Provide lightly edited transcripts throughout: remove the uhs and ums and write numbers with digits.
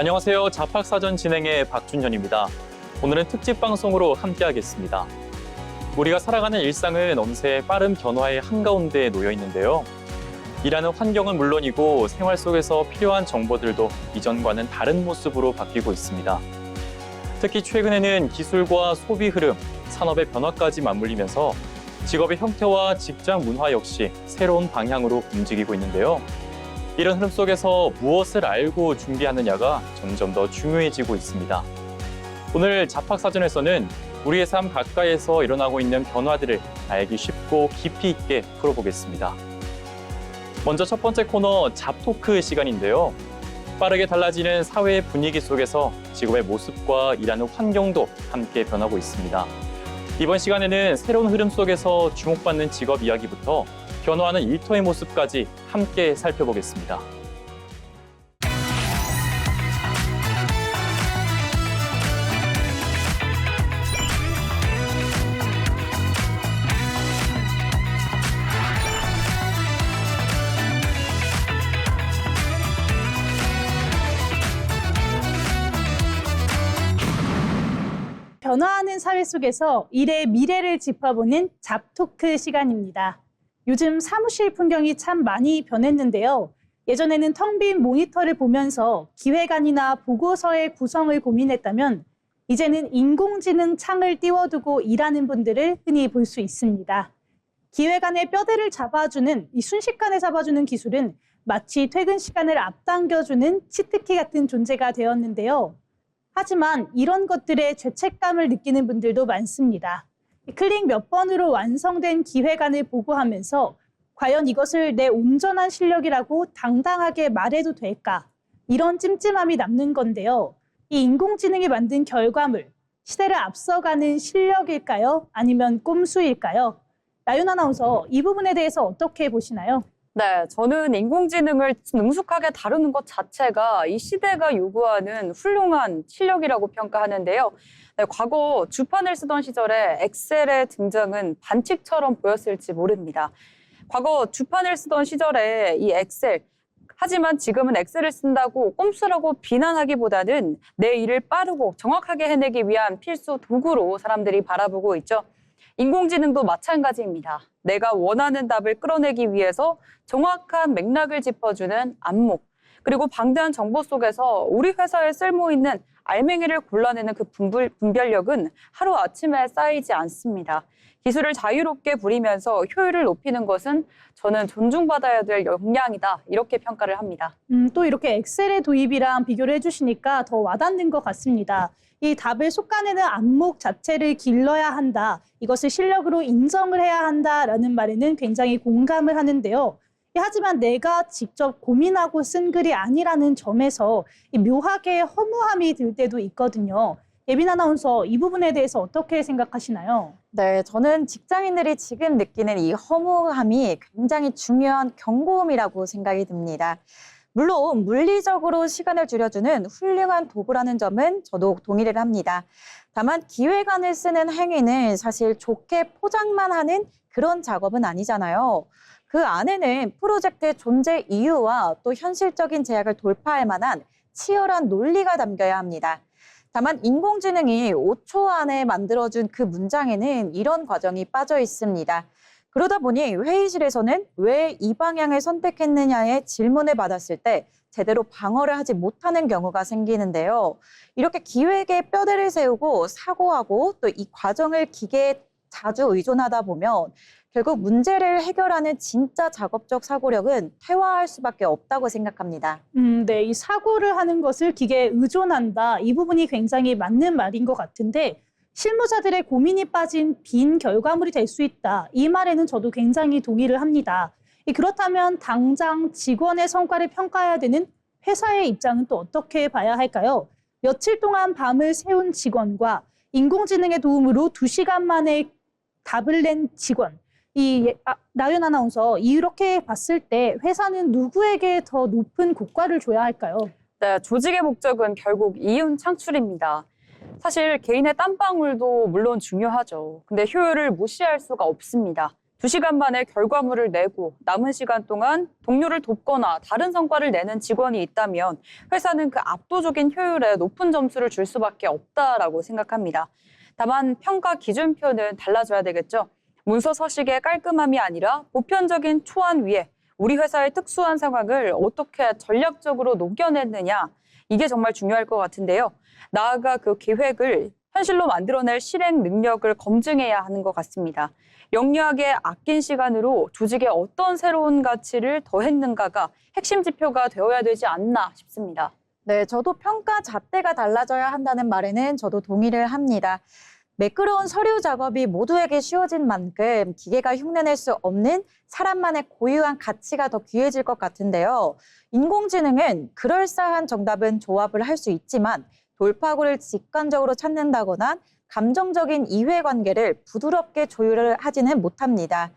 안녕하세요. 잡학사전 진행의 박준현입니다. 오늘은 특집 방송으로 함께하겠습니다. 우리가 살아가는 일상은 어느새 빠른 변화의 한가운데에 놓여 있는데요. 일하는 환경은 물론이고 생활 속에서 필요한 정보들도 이전과는 다른 모습으로 바뀌고 있습니다. 특히 최근에는 기술과 소비 흐름, 산업의 변화까지 맞물리면서 직업의 형태와 직장 문화 역시 새로운 방향으로 움직이고 있는데요. 이런 흐름 속에서 무엇을 알고 준비하느냐가 점점 더 중요해지고 있습니다. 오늘 잡학사전에서는 우리의 삶 가까이에서 일어나고 있는 변화들을 알기 쉽고 깊이 있게 풀어보겠습니다. 먼저 첫 번째 코너 잡토크 시간인데요. 빠르게 달라지는 사회의 분위기 속에서 직업의 모습과 일하는 환경도 함께 변하고 있습니다. 이번 시간에는 새로운 흐름 속에서 주목받는 직업 이야기부터 변화하는 일터의 모습까지 함께 살펴보겠습니다. 변화하는 사회 속에서 일의 미래를 짚어보는 잡토크 시간입니다. 요즘 사무실 풍경이 참 많이 변했는데요. 예전에는 텅 빈 모니터를 보면서 기획안이나 보고서의 구성을 고민했다면 이제는 인공지능 창을 띄워두고 일하는 분들을 흔히 볼 수 있습니다. 기획안의 뼈대를 잡아주는 이 순식간에 잡아주는 기술은 마치 퇴근 시간을 앞당겨주는 치트키 같은 존재가 되었는데요. 하지만 이런 것들에 죄책감을 느끼는 분들도 많습니다. 클릭 몇 번으로 완성된 기획안을 보고하면서 과연 이것을 내 온전한 실력이라고 당당하게 말해도 될까? 이런 찜찜함이 남는 건데요. 이 인공지능이 만든 결과물, 시대를 앞서가는 실력일까요? 아니면 꼼수일까요? 나윤 아나운서, 이 부분에 대해서 어떻게 보시나요? 네, 저는 인공지능을 능숙하게 다루는 것 자체가 이 시대가 요구하는 훌륭한 실력이라고 평가하는데요. 네, 과거 주판을 쓰던 시절에 엑셀의 등장은 반칙처럼 보였을지 모릅니다. 과거 주판을 쓰던 시절에 이 엑셀, 하지만 지금은 엑셀을 쓴다고 꼼수라고 비난하기보다는 내 일을 빠르고 정확하게 해내기 위한 필수 도구로 사람들이 바라보고 있죠. 인공지능도 마찬가지입니다. 내가 원하는 답을 끌어내기 위해서 정확한 맥락을 짚어주는 안목, 그리고 방대한 정보 속에서 우리 회사에 쓸모있는 알맹이를 골라내는 그 분별력은 하루아침에 쌓이지 않습니다. 기술을 자유롭게 부리면서 효율을 높이는 것은 저는 존중받아야 될 역량이다, 이렇게 평가를 합니다. 또 이렇게 엑셀의 도입이랑 비교를 해주시니까 더 와닿는 것 같습니다. 이 답을 솎아내는 안목 자체를 길러야 한다. 이것을 실력으로 인정을 해야 한다라는 말에는 굉장히 공감을 하는데요. 하지만 내가 직접 고민하고 쓴 글이 아니라는 점에서 묘하게 허무함이 들 때도 있거든요. 예빈 아나운서, 이 부분에 대해서 어떻게 생각하시나요? 네, 저는 직장인들이 지금 느끼는 이 허무함이 굉장히 중요한 경고음이라고 생각이 듭니다. 물론 물리적으로 시간을 줄여주는 훌륭한 도구라는 점은 저도 동의를 합니다. 다만 기획안을 쓰는 행위는 사실 좋게 포장만 하는 그런 작업은 아니잖아요. 그 안에는 프로젝트의 존재 이유와 또 현실적인 제약을 돌파할 만한 치열한 논리가 담겨야 합니다. 다만 인공지능이 5초 안에 만들어준 그 문장에는 이런 과정이 빠져 있습니다. 그러다 보니 회의실에서는 왜 이 방향을 선택했느냐의 질문을 받았을 때 제대로 방어를 하지 못하는 경우가 생기는데요. 이렇게 기획에 뼈대를 세우고 사고하고 또 이 과정을 기계에 자주 의존하다 보면 결국 문제를 해결하는 진짜 작업적 사고력은 퇴화할 수밖에 없다고 생각합니다. 네, 이 사고를 하는 것을 기계에 의존한다. 이 부분이 굉장히 맞는 말인 것 같은데 실무자들의 고민이 빠진 빈 결과물이 될 수 있다. 이 말에는 저도 굉장히 동의를 합니다. 그렇다면 당장 직원의 성과를 평가해야 되는 회사의 입장은 또 어떻게 봐야 할까요? 며칠 동안 밤을 새운 직원과 인공지능의 도움으로 2시간 만에 답을 낸 직원. 나윤 아나운서, 이렇게 봤을 때 회사는 누구에게 더 높은 고과를 줘야 할까요? 네, 조직의 목적은 결국 이윤 창출입니다. 사실 개인의 땀방울도 물론 중요하죠. 근데 효율을 무시할 수가 없습니다. 2시간 만에 결과물을 내고 남은 시간 동안 동료를 돕거나 다른 성과를 내는 직원이 있다면 회사는 그 압도적인 효율에 높은 점수를 줄 수밖에 없다라고 생각합니다. 다만 평가 기준표는 달라져야 되겠죠. 문서 서식의 깔끔함이 아니라 보편적인 초안 위에 우리 회사의 특수한 상황을 어떻게 전략적으로 녹여냈느냐, 이게 정말 중요할 것 같은데요. 나아가 그 계획을 현실로 만들어낼 실행 능력을 검증해야 하는 것 같습니다. 영리하게 아낀 시간으로 조직에 어떤 새로운 가치를 더했는가가 핵심 지표가 되어야 되지 않나 싶습니다. 네, 저도 평가 잣대가 달라져야 한다는 말에는 저도 동의를 합니다. 매끄러운 서류 작업이 모두에게 쉬워진 만큼 기계가 흉내낼 수 없는 사람만의 고유한 가치가 더 귀해질 것 같은데요. 인공지능은 그럴싸한 정답은 조합을 할 수 있지만 돌파구를 직관적으로 찾는다거나 감정적인 이해관계를 부드럽게 조율을 하지는 못합니다.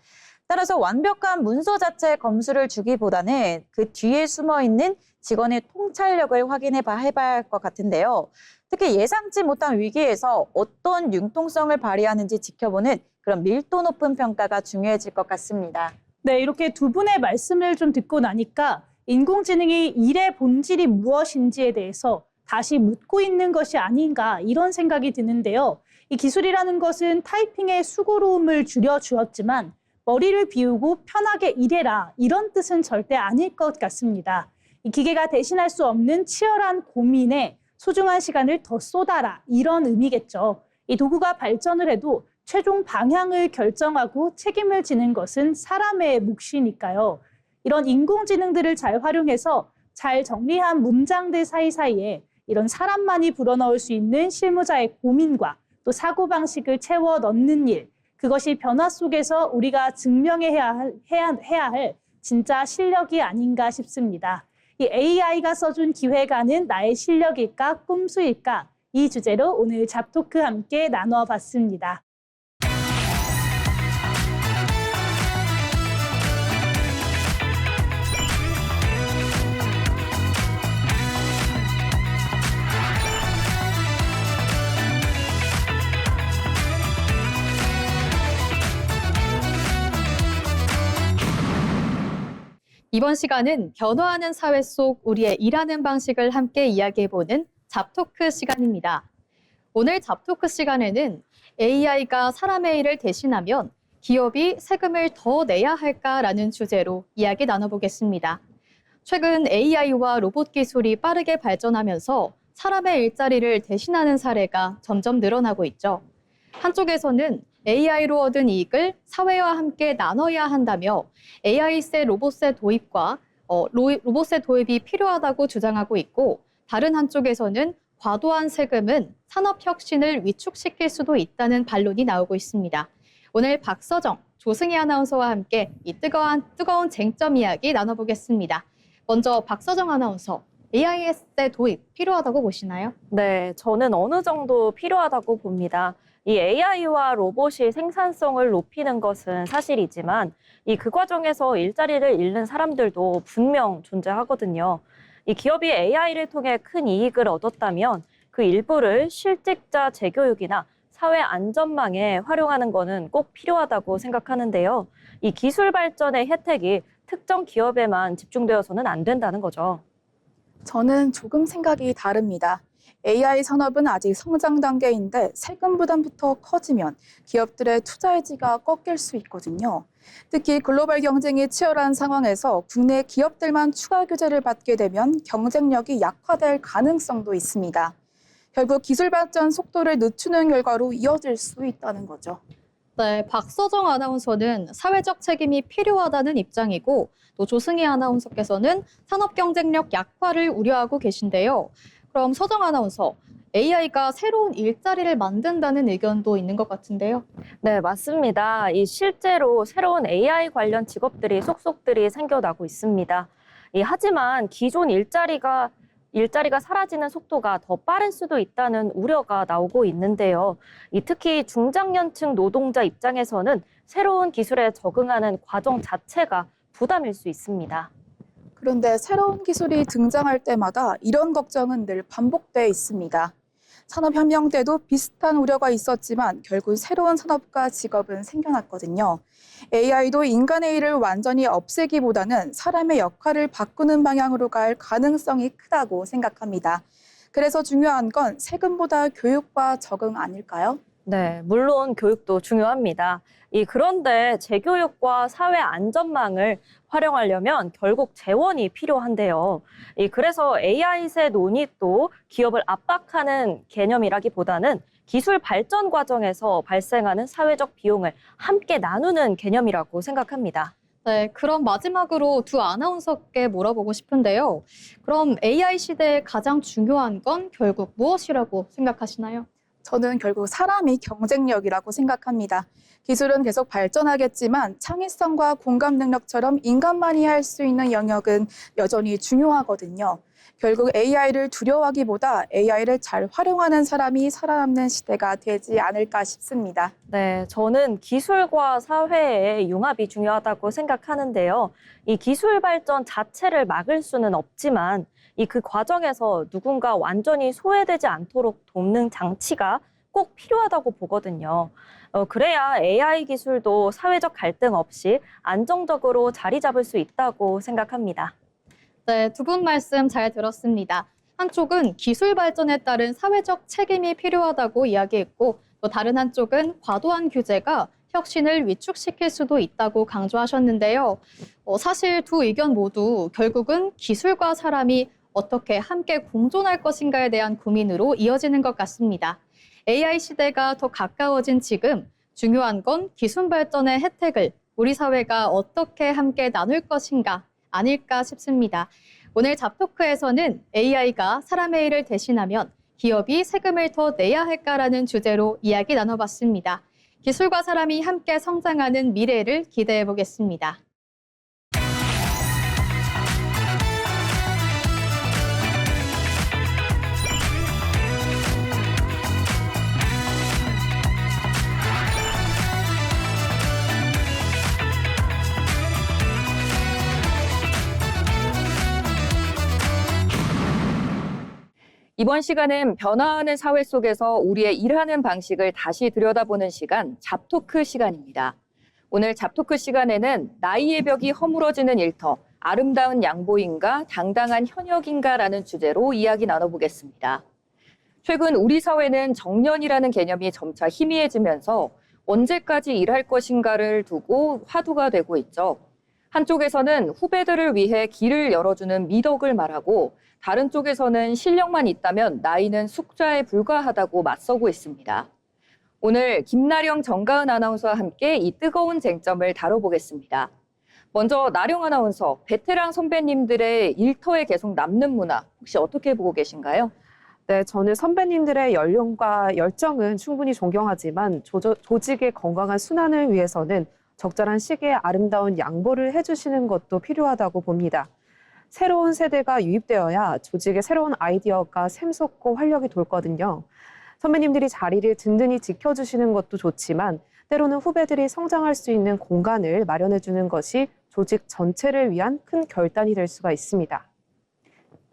따라서 완벽한 문서 자체에 점수를 주기보다는 그 뒤에 숨어있는 직원의 통찰력을 해봐야 할 것 같은데요. 특히 예상치 못한 위기에서 어떤 융통성을 발휘하는지 지켜보는 그런 밀도 높은 평가가 중요해질 것 같습니다. 네, 이렇게 두 분의 말씀을 좀 듣고 나니까 인공지능이 일의 본질이 무엇인지에 대해서 다시 묻고 있는 것이 아닌가 이런 생각이 드는데요. 이 기술이라는 것은 타이핑의 수고로움을 줄여주었지만 머리를 비우고 편하게 일해라 이런 뜻은 절대 아닐 것 같습니다. 이 기계가 대신할 수 없는 치열한 고민에 소중한 시간을 더 쏟아라 이런 의미겠죠. 이 도구가 발전을 해도 최종 방향을 결정하고 책임을 지는 것은 사람의 몫이니까요. 이런 인공지능들을 잘 활용해서 잘 정리한 문장들 사이사이에 이런 사람만이 불어넣을 수 있는 실무자의 고민과 또 사고방식을 채워 넣는 일, 그것이 변화 속에서 우리가 증명해야 할 진짜 실력이 아닌가 싶습니다. 이 AI가 써준 기획안은 나의 실력일까 꼼수일까? 이 주제로 오늘 잡토크 함께 나눠봤습니다. 이번 시간은 변화하는 사회 속 우리의 일하는 방식을 함께 이야기해보는 잡토크 시간입니다. 오늘 잡토크 시간에는 AI가 사람의 일을 대신하면 기업이 세금을 더 내야 할까라는 주제로 이야기 나눠보겠습니다. 최근 AI와 로봇 기술이 빠르게 발전하면서 사람의 일자리를 대신하는 사례가 점점 늘어나고 있죠. 한쪽에서는 AI로 얻은 이익을 사회와 함께 나눠야 한다며 AI세 로봇의 도입과 로봇의 도입이 필요하다고 주장하고 있고, 다른 한쪽에서는 과도한 세금은 산업 혁신을 위축시킬 수도 있다는 반론이 나오고 있습니다. 오늘 박서정, 조승희 아나운서와 함께 이 뜨거운 쟁점 이야기 나눠보겠습니다. 먼저 박서정 아나운서, AI세 도입 필요하다고 보시나요? 네, 저는 어느 정도 필요하다고 봅니다. 이 AI와 로봇이 생산성을 높이는 것은 사실이지만 그 과정에서 일자리를 잃는 사람들도 분명 존재하거든요. 이 기업이 AI를 통해 큰 이익을 얻었다면 그 일부를 실직자 재교육이나 사회 안전망에 활용하는 것은 꼭 필요하다고 생각하는데요. 이 기술 발전의 혜택이 특정 기업에만 집중되어서는 안 된다는 거죠. 저는 조금 생각이 다릅니다. AI 산업은 아직 성장 단계인데 세금 부담부터 커지면 기업들의 투자 의지가 꺾일 수 있거든요. 특히 글로벌 경쟁이 치열한 상황에서 국내 기업들만 추가 규제를 받게 되면 경쟁력이 약화될 가능성도 있습니다. 결국 기술 발전 속도를 늦추는 결과로 이어질 수 있다는 거죠. 네, 박서정 아나운서는 사회적 책임이 필요하다는 입장이고, 또 조승희 아나운서께서는 산업 경쟁력 약화를 우려하고 계신데요. 그럼 서정 아나운서, AI가 새로운 일자리를 만든다는 의견도 있는 것 같은데요. 네, 맞습니다. 실제로 새로운 AI 관련 직업들이 속속들이 생겨나고 있습니다. 하지만 기존 일자리가 사라지는 속도가 더 빠를 수도 있다는 우려가 나오고 있는데요. 특히 중장년층 노동자 입장에서는 새로운 기술에 적응하는 과정 자체가 부담일 수 있습니다. 그런데 새로운 기술이 등장할 때마다 이런 걱정은 늘 반복돼 있습니다. 산업혁명 때도 비슷한 우려가 있었지만 결국 새로운 산업과 직업은 생겨났거든요. AI도 인간의 일을 완전히 없애기보다는 사람의 역할을 바꾸는 방향으로 갈 가능성이 크다고 생각합니다. 그래서 중요한 건 세금보다 교육과 적응 아닐까요? 네, 물론 교육도 중요합니다. 그런데 재교육과 사회 안전망을 활용하려면 결국 재원이 필요한데요. 그래서 AI세 논의도 기업을 압박하는 개념이라기보다는 기술 발전 과정에서 발생하는 사회적 비용을 함께 나누는 개념이라고 생각합니다. 네, 그럼 마지막으로 두 아나운서께 물어보고 싶은데요. 그럼 AI 시대에 가장 중요한 건 결국 무엇이라고 생각하시나요? 저는 결국 사람이 경쟁력이라고 생각합니다. 기술은 계속 발전하겠지만 창의성과 공감 능력처럼 인간만이 할 수 있는 영역은 여전히 중요하거든요. 결국 AI를 두려워하기보다 AI를 잘 활용하는 사람이 살아남는 시대가 되지 않을까 싶습니다. 네, 저는 기술과 사회의 융합이 중요하다고 생각하는데요. 기술 발전 자체를 막을 수는 없지만 그 과정에서 누군가 완전히 소외되지 않도록 돕는 장치가 꼭 필요하다고 보거든요. 그래야 AI 기술도 사회적 갈등 없이 안정적으로 자리 잡을 수 있다고 생각합니다. 네, 두 분 말씀 잘 들었습니다. 한쪽은 기술 발전에 따른 사회적 책임이 필요하다고 이야기했고, 또 다른 한쪽은 과도한 규제가 혁신을 위축시킬 수도 있다고 강조하셨는데요. 사실 두 의견 모두 결국은 기술과 사람이 어떻게 함께 공존할 것인가에 대한 고민으로 이어지는 것 같습니다. AI 시대가 더 가까워진 지금 중요한 건 기술 발전의 혜택을 우리 사회가 어떻게 함께 나눌 것인가 아닐까 싶습니다. 오늘 잡토크에서는 AI가 사람의 일을 대신하면 기업이 세금을 더 내야 할까라는 주제로 이야기 나눠봤습니다. 기술과 사람이 함께 성장하는 미래를 기대해 보겠습니다. 이번 시간은 변화하는 사회 속에서 우리의 일하는 방식을 다시 들여다보는 시간, 잡토크 시간입니다. 오늘 잡토크 시간에는 나이의 벽이 허물어지는 일터, 아름다운 양보인가, 당당한 현역인가라는 주제로 이야기 나눠보겠습니다. 최근 우리 사회는 정년이라는 개념이 점차 희미해지면서 언제까지 일할 것인가를 두고 화두가 되고 있죠. 한쪽에서는 후배들을 위해 길을 열어주는 미덕을 말하고 다른 쪽에서는 실력만 있다면 나이는 숫자에 불과하다고 맞서고 있습니다. 오늘 김나령, 정가은 아나운서와 함께 이 뜨거운 쟁점을 다뤄보겠습니다. 먼저 나령 아나운서, 베테랑 선배님들의 일터에 계속 남는 문화 혹시 어떻게 보고 계신가요? 네, 저는 선배님들의 연륜과 열정은 충분히 존경하지만 조직의 건강한 순환을 위해서는 적절한 시기에 아름다운 양보를 해주시는 것도 필요하다고 봅니다. 새로운 세대가 유입되어야 조직의 새로운 아이디어가 샘솟고 활력이 돌거든요. 선배님들이 자리를 든든히 지켜주시는 것도 좋지만 때로는 후배들이 성장할 수 있는 공간을 마련해주는 것이 조직 전체를 위한 큰 결단이 될 수가 있습니다.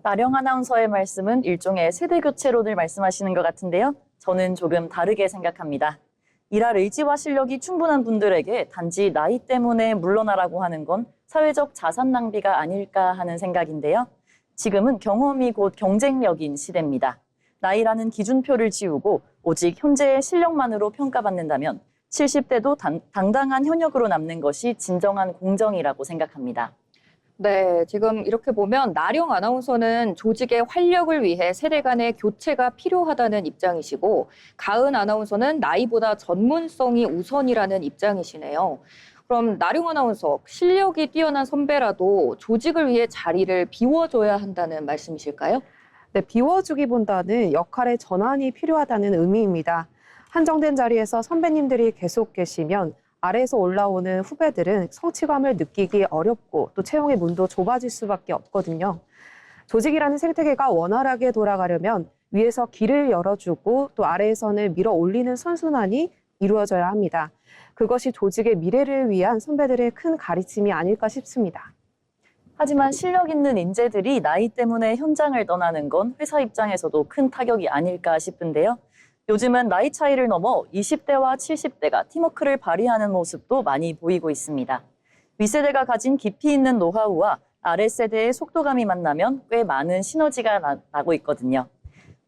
나령 아나운서의 말씀은 일종의 세대교체론을 말씀하시는 것 같은데요. 저는 조금 다르게 생각합니다. 일할 의지와 실력이 충분한 분들에게 단지 나이 때문에 물러나라고 하는 건 사회적 자산 낭비가 아닐까 하는 생각인데요. 지금은 경험이 곧 경쟁력인 시대입니다. 나이라는 기준표를 지우고 오직 현재의 실력만으로 평가받는다면 70대도 당당한 현역으로 남는 것이 진정한 공정이라고 생각합니다. 네, 지금 이렇게 보면 나령 아나운서는 조직의 활력을 위해 세대 간의 교체가 필요하다는 입장이시고 가은 아나운서는 나이보다 전문성이 우선이라는 입장이시네요. 그럼 나령 아나운서, 실력이 뛰어난 선배라도 조직을 위해 자리를 비워줘야 한다는 말씀이실까요? 네, 비워주기보다는 역할의 전환이 필요하다는 의미입니다. 한정된 자리에서 선배님들이 계속 계시면 아래에서 올라오는 후배들은 성취감을 느끼기 어렵고 또 채용의 문도 좁아질 수밖에 없거든요. 조직이라는 생태계가 원활하게 돌아가려면 위에서 길을 열어주고 또 아래에서는 밀어 올리는 선순환이 이루어져야 합니다. 그것이 조직의 미래를 위한 선배들의 큰 가르침이 아닐까 싶습니다. 하지만 실력 있는 인재들이 나이 때문에 현장을 떠나는 건 회사 입장에서도 큰 타격이 아닐까 싶은데요. 요즘은 나이 차이를 넘어 20대와 70대가 팀워크를 발휘하는 모습도 많이 보이고 있습니다. 윗세대가 가진 깊이 있는 노하우와 아랫세대의 속도감이 만나면 꽤 많은 시너지가 나고 있거든요.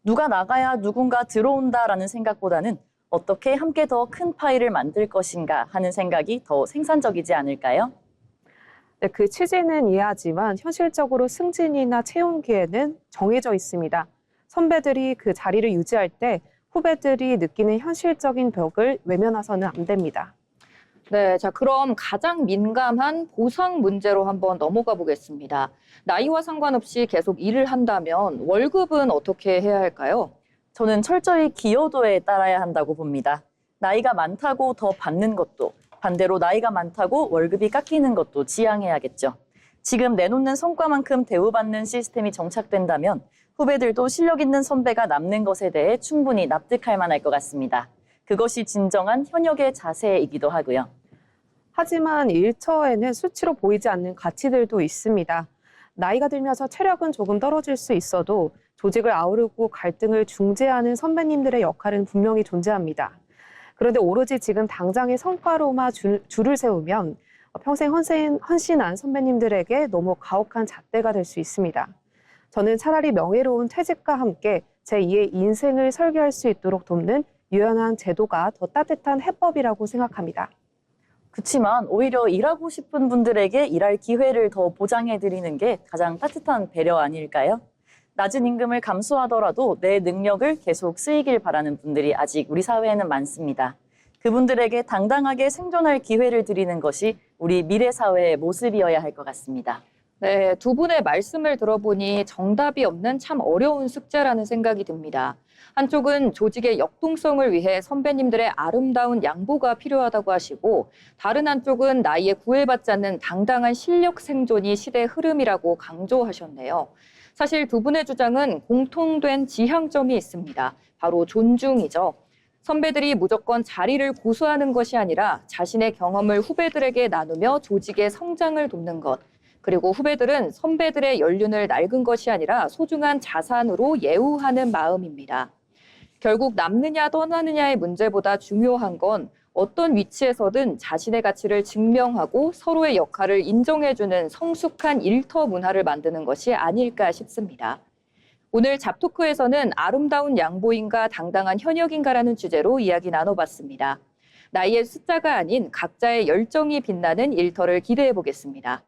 누가 나가야 누군가 들어온다라는 생각보다는 어떻게 함께 더 큰 파이를 만들 것인가 하는 생각이 더 생산적이지 않을까요? 네, 그 취지는 이해하지만 현실적으로 승진이나 채용 기회는 정해져 있습니다. 선배들이 그 자리를 유지할 때 후배들이 느끼는 현실적인 벽을 외면해서는 안 됩니다. 네, 자, 그럼 가장 민감한 보상 문제로 한번 넘어가 보겠습니다. 나이와 상관없이 계속 일을 한다면 월급은 어떻게 해야 할까요? 저는 철저히 기여도에 따라야 한다고 봅니다. 나이가 많다고 더 받는 것도, 반대로 나이가 많다고 월급이 깎이는 것도 지양해야겠죠. 지금 내놓는 성과만큼 대우받는 시스템이 정착된다면 후배들도 실력 있는 선배가 남는 것에 대해 충분히 납득할 만할 것 같습니다. 그것이 진정한 현역의 자세이기도 하고요. 하지만 일처에는 수치로 보이지 않는 가치들도 있습니다. 나이가 들면서 체력은 조금 떨어질 수 있어도 조직을 아우르고 갈등을 중재하는 선배님들의 역할은 분명히 존재합니다. 그런데 오로지 지금 당장의 성과로만 줄을 세우면 평생 헌신한 선배님들에게 너무 가혹한 잣대가 될 수 있습니다. 저는 차라리 명예로운 퇴직과 함께 제2의 인생을 설계할 수 있도록 돕는 유연한 제도가 더 따뜻한 해법이라고 생각합니다. 그렇지만 오히려 일하고 싶은 분들에게 일할 기회를 더 보장해드리는 게 가장 따뜻한 배려 아닐까요? 낮은 임금을 감수하더라도 내 능력을 계속 쓰이길 바라는 분들이 아직 우리 사회에는 많습니다. 그분들에게 당당하게 생존할 기회를 드리는 것이 우리 미래 사회의 모습이어야 할 것 같습니다. 네, 두 분의 말씀을 들어보니 정답이 없는 참 어려운 숙제라는 생각이 듭니다. 한쪽은 조직의 역동성을 위해 선배님들의 아름다운 양보가 필요하다고 하시고, 다른 한쪽은 나이에 구애받지 않는 당당한 실력 생존이 시대의 흐름이라고 강조하셨네요. 사실 두 분의 주장은 공통된 지향점이 있습니다. 바로 존중이죠. 선배들이 무조건 자리를 고수하는 것이 아니라 자신의 경험을 후배들에게 나누며 조직의 성장을 돕는 것. 그리고 후배들은 선배들의 연륜을 낡은 것이 아니라 소중한 자산으로 예우하는 마음입니다. 결국 남느냐 떠나느냐의 문제보다 중요한 건 어떤 위치에서든 자신의 가치를 증명하고 서로의 역할을 인정해주는 성숙한 일터 문화를 만드는 것이 아닐까 싶습니다. 오늘 잡토크에서는 아름다운 양보인가 당당한 현역인가라는 주제로 이야기 나눠봤습니다. 나이의 숫자가 아닌 각자의 열정이 빛나는 일터를 기대해 보겠습니다.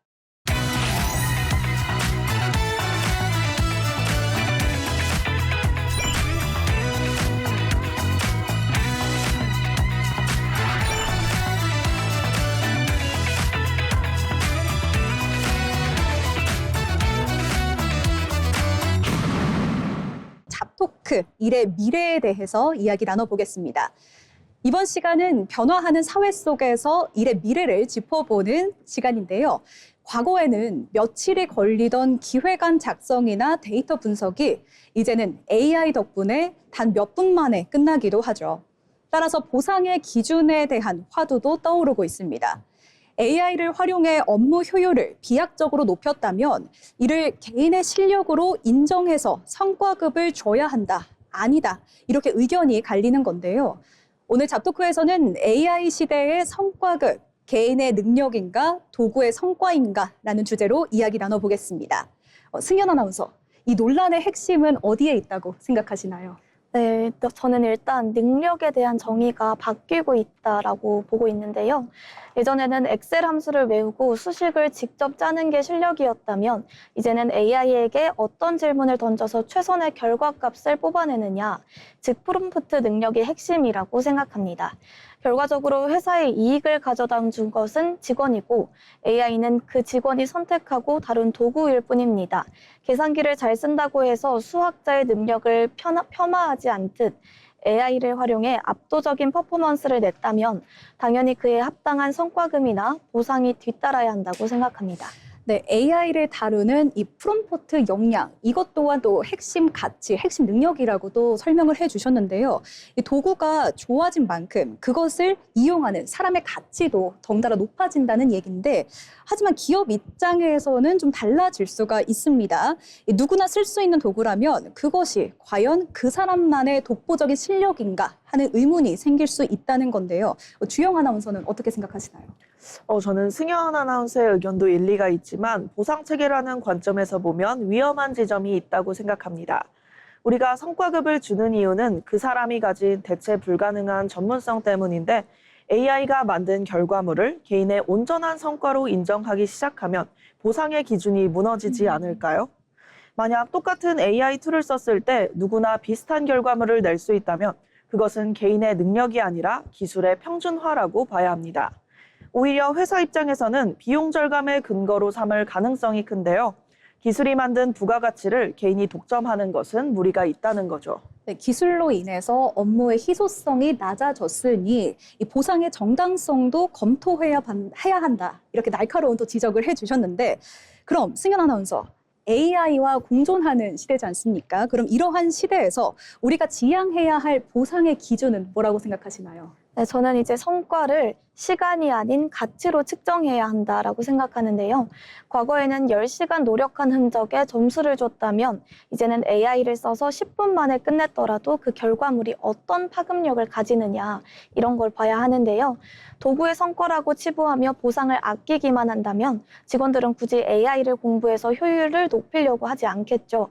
잡토크, 일의 미래에 대해서 이야기 나눠보겠습니다. 이번 시간은 변화하는 사회 속에서 일의 미래를 짚어보는 시간인데요. 과거에는 며칠이 걸리던 기획안 작성이나 데이터 분석이 이제는 AI 덕분에 단 몇 분 만에 끝나기도 하죠. 따라서 보상의 기준에 대한 화두도 떠오르고 있습니다. AI를 활용해 업무 효율을 비약적으로 높였다면 이를 개인의 실력으로 인정해서 성과급을 줘야 한다, 아니다, 이렇게 의견이 갈리는 건데요. 오늘 잡토크에서는 AI 시대의 성과급, 개인의 능력인가, 도구의 성과인가 라는 주제로 이야기 나눠보겠습니다. 승연 아나운서, 이 논란의 핵심은 어디에 있다고 생각하시나요? 네, 저는 일단 능력에 대한 정의가 바뀌고 있다라고 보고 있는데요. 예전에는 엑셀 함수를 외우고 수식을 직접 짜는 게 실력이었다면 이제는 AI에게 어떤 질문을 던져서 최선의 결과값을 뽑아내느냐, 즉 프롬프트 능력이 핵심이라고 생각합니다. 결과적으로 회사의 이익을 가져다 준 것은 직원이고 AI는 그 직원이 선택하고 다룬 도구일 뿐입니다. 계산기를 잘 쓴다고 해서 수학자의 능력을 폄하하지 않듯 AI를 활용해 압도적인 퍼포먼스를 냈다면 당연히 그에 합당한 성과금이나 보상이 뒤따라야 한다고 생각합니다. 네, AI를 다루는 이 프롬프트 역량, 이것 또한 또 핵심 가치, 핵심 능력이라고도 설명을 해주셨는데요. 이 도구가 좋아진 만큼 그것을 이용하는 사람의 가치도 덩달아 높아진다는 얘기인데, 하지만 기업 입장에서는 좀 달라질 수가 있습니다. 누구나 쓸 수 있는 도구라면 그것이 과연 그 사람만의 독보적인 실력인가 하는 의문이 생길 수 있다는 건데요. 주영 아나운서는 어떻게 생각하시나요? 저는 승현 아나운서의 의견도 일리가 있지만 보상체계라는 관점에서 보면 위험한 지점이 있다고 생각합니다. 우리가 성과급을 주는 이유는 그 사람이 가진 대체 불가능한 전문성 때문인데 AI가 만든 결과물을 개인의 온전한 성과로 인정하기 시작하면 보상의 기준이 무너지지 않을까요? 만약 똑같은 AI 툴을 썼을 때 누구나 비슷한 결과물을 낼 수 있다면 그것은 개인의 능력이 아니라 기술의 평준화라고 봐야 합니다. 오히려 회사 입장에서는 비용 절감의 근거로 삼을 가능성이 큰데요. 기술이 만든 부가가치를 개인이 독점하는 것은 무리가 있다는 거죠. 네, 기술로 인해서 업무의 희소성이 낮아졌으니 이 보상의 정당성도 검토해야 한다. 이렇게 날카로운 또 지적을 해주셨는데, 그럼 승현 아나운서, AI와 공존하는 시대지 않습니까? 그럼 이러한 시대에서 우리가 지향해야 할 보상의 기준은 뭐라고 생각하시나요? 네, 저는 이제 성과를 시간이 아닌 가치로 측정해야 한다라고 생각하는데요. 과거에는 10시간 노력한 흔적에 점수를 줬다면 이제는 AI를 써서 10분 만에 끝냈더라도 그 결과물이 어떤 파급력을 가지느냐 이런 걸 봐야 하는데요. 도구의 성과라고 치부하며 보상을 아끼기만 한다면 직원들은 굳이 AI를 공부해서 효율을 높이려고 하지 않겠죠.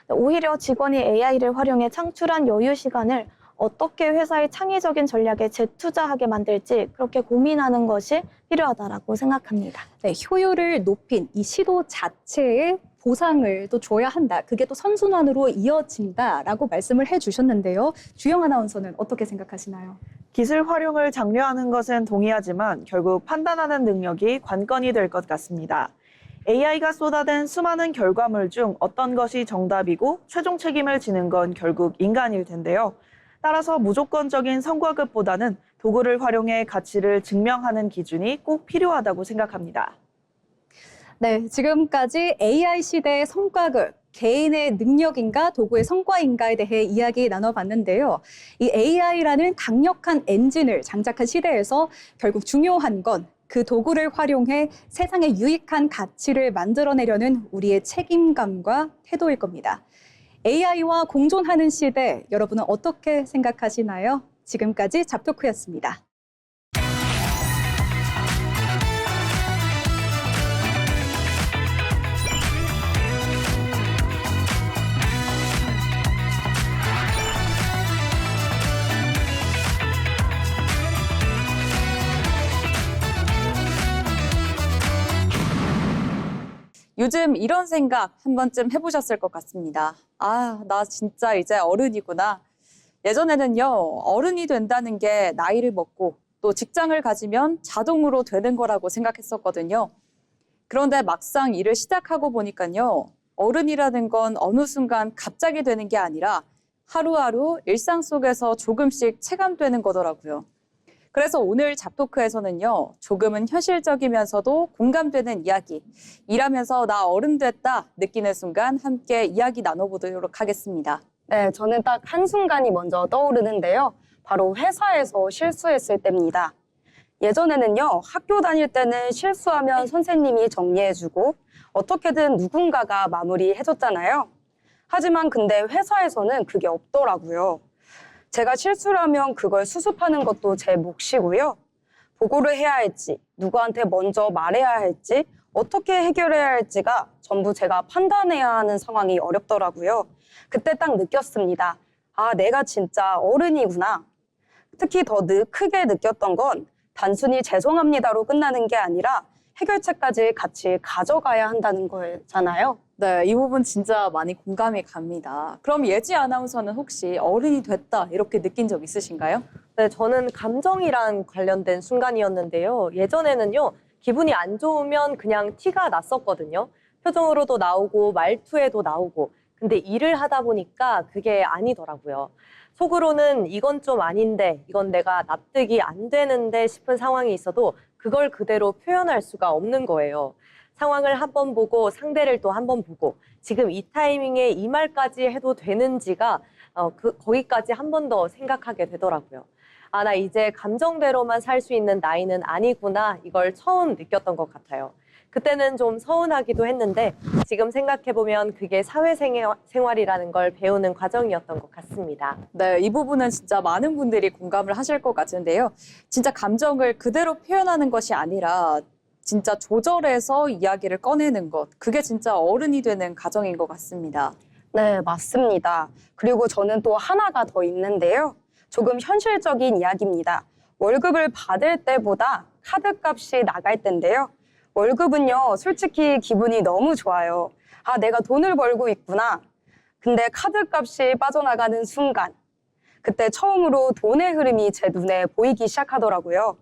오히려 직원이 AI를 활용해 창출한 여유 시간을 어떻게 회사의 창의적인 전략에 재투자하게 만들지 그렇게 고민하는 것이 필요하다고 생각합니다. 네, 효율을 높인 이 시도 자체에 보상을 또 줘야 한다. 그게 또 선순환으로 이어진다라고 말씀을 해주셨는데요. 주영 아나운서는 어떻게 생각하시나요? 기술 활용을 장려하는 것은 동의하지만 결국 판단하는 능력이 관건이 될 것 같습니다. AI가 쏟아낸 수많은 결과물 중 어떤 것이 정답이고 최종 책임을 지는 건 결국 인간일 텐데요. 따라서 무조건적인 성과급보다는 도구를 활용해 가치를 증명하는 기준이 꼭 필요하다고 생각합니다. 네, 지금까지 AI 시대의 성과급, 개인의 능력인가 도구의 성과인가에 대해 이야기 나눠봤는데요. 이 AI라는 강력한 엔진을 장착한 시대에서 결국 중요한 건 그 도구를 활용해 세상에 유익한 가치를 만들어내려는 우리의 책임감과 태도일 겁니다. AI와 공존하는 시대, 여러분은 어떻게 생각하시나요? 지금까지 잡토크였습니다. 요즘 이런 생각 한 번쯤 해보셨을 것 같습니다. 아, 나 진짜 이제 어른이구나. 예전에는요, 어른이 된다는 게 나이를 먹고 또 직장을 가지면 자동으로 되는 거라고 생각했었거든요. 그런데 막상 일을 시작하고 보니까요, 어른이라는 건 어느 순간 갑자기 되는 게 아니라 하루하루 일상 속에서 조금씩 체감되는 거더라고요. 그래서 오늘 잡토크에서는요, 조금은 현실적이면서도 공감되는 이야기, 일하면서 나 어른 됐다 느끼는 순간 함께 이야기 나눠보도록 하겠습니다. 네, 저는 딱 한순간이 먼저 떠오르는데요. 바로 회사에서 실수했을 때입니다. 예전에는요, 학교 다닐 때는 실수하면 선생님이 정리해주고 어떻게든 누군가가 마무리해줬잖아요. 하지만 근데 회사에서는 그게 없더라고요. 제가 실수를 하면 그걸 수습하는 것도 제 몫이고요. 보고를 해야 할지, 누구한테 먼저 말해야 할지, 어떻게 해결해야 할지가 전부 제가 판단해야 하는 상황이 어렵더라고요. 그때 딱 느꼈습니다. 아, 내가 진짜 어른이구나. 특히 더 크게 느꼈던 건 단순히 죄송합니다로 끝나는 게 아니라 해결책까지 같이 가져가야 한다는 거잖아요. 네, 이 부분 진짜 많이 공감이 갑니다. 그럼 예지 아나운서는 혹시 어른이 됐다 이렇게 느낀 적 있으신가요? 네, 저는 감정이랑 관련된 순간이었는데요. 예전에는요, 기분이 안 좋으면 그냥 티가 났었거든요. 표정으로도 나오고 말투에도 나오고. 근데 일을 하다 보니까 그게 아니더라고요. 속으로는 이건 좀 아닌데, 이건 내가 납득이 안 되는데 싶은 상황이 있어도 그걸 그대로 표현할 수가 없는 거예요. 상황을 한번 보고 상대를 또 한번 보고 지금 이 타이밍에 이 말까지 해도 되는지가 거기까지 한 번 더 생각하게 되더라고요. 아, 나 이제 감정대로만 살 수 있는 나이는 아니구나. 이걸 처음 느꼈던 것 같아요. 그때는 좀 서운하기도 했는데 지금 생각해보면 그게 사회생활이라는 걸 배우는 과정이었던 것 같습니다. 네, 이 부분은 진짜 많은 분들이 공감을 하실 것 같은데요. 진짜 감정을 그대로 표현하는 것이 아니라 진짜 조절해서 이야기를 꺼내는 것. 그게 진짜 어른이 되는 과정인 것 같습니다. 네, 맞습니다. 그리고 저는 또 하나가 더 있는데요. 조금 현실적인 이야기입니다. 월급을 받을 때보다 카드값이 나갈 때인데요. 월급은요, 솔직히 기분이 너무 좋아요. 아, 내가 돈을 벌고 있구나. 근데 카드값이 빠져나가는 순간, 그때 처음으로 돈의 흐름이 제 눈에 보이기 시작하더라고요.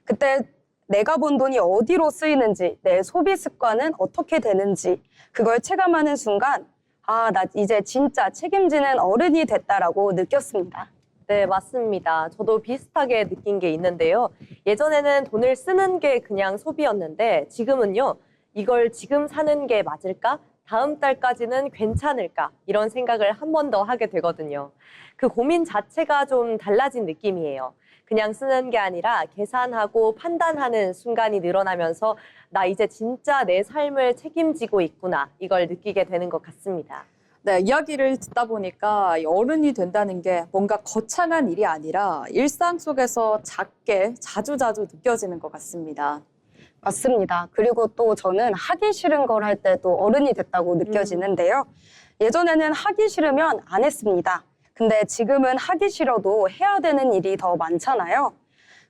그때 내가 번 돈이 어디로 쓰이는지, 내 소비 습관은 어떻게 되는지, 그걸 체감하는 순간, 아, 나 이제 진짜 책임지는 어른이 됐다라고 느꼈습니다. 네, 맞습니다. 저도 비슷하게 느낀 게 있는데요. 예전에는 돈을 쓰는 게 그냥 소비였는데 지금은요, 이걸 지금 사는 게 맞을까? 다음 달까지는 괜찮을까? 이런 생각을 한 번 더 하게 되거든요. 그 고민 자체가 좀 달라진 느낌이에요. 그냥 쓰는 게 아니라 계산하고 판단하는 순간이 늘어나면서 나 이제 진짜 내 삶을 책임지고 있구나. 이걸 느끼게 되는 것 같습니다. 네, 이야기를 듣다 보니까 어른이 된다는 게 뭔가 거창한 일이 아니라 일상 속에서 작게 자주자주 느껴지는 것 같습니다. 맞습니다. 그리고 또 저는 하기 싫은 걸 할 때도 어른이 됐다고 느껴지는데요. 예전에는 하기 싫으면 안 했습니다. 근데 지금은 하기 싫어도 해야 되는 일이 더 많잖아요.